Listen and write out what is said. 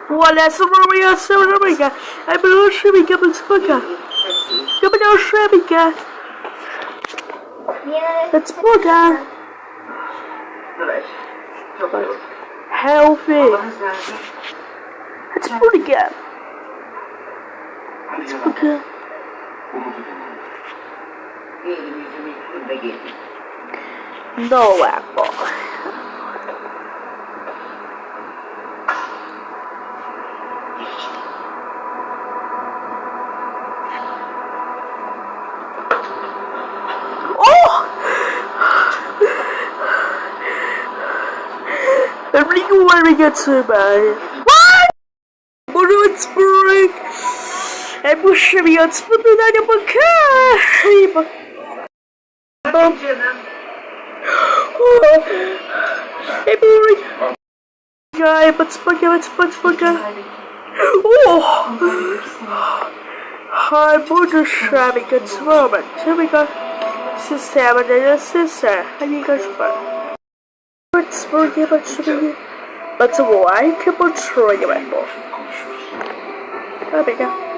Olha, Sumerian, I believe Shemika, but Spoka. Come on, Shemika. Let's Spoka. Healthy. Let's Spoka. Let's Spoka. No apple. Everything when we get so bad. What? What do it spring? And we should be on spot that in my car. Hey, boy. Guy, but Spooky. Oh! Hi, Buddha Shabby gets moment. Here we go. Sister, and a sister. And you guys are. But Spooky, but Shabby. But why keep on trying it more? There we go.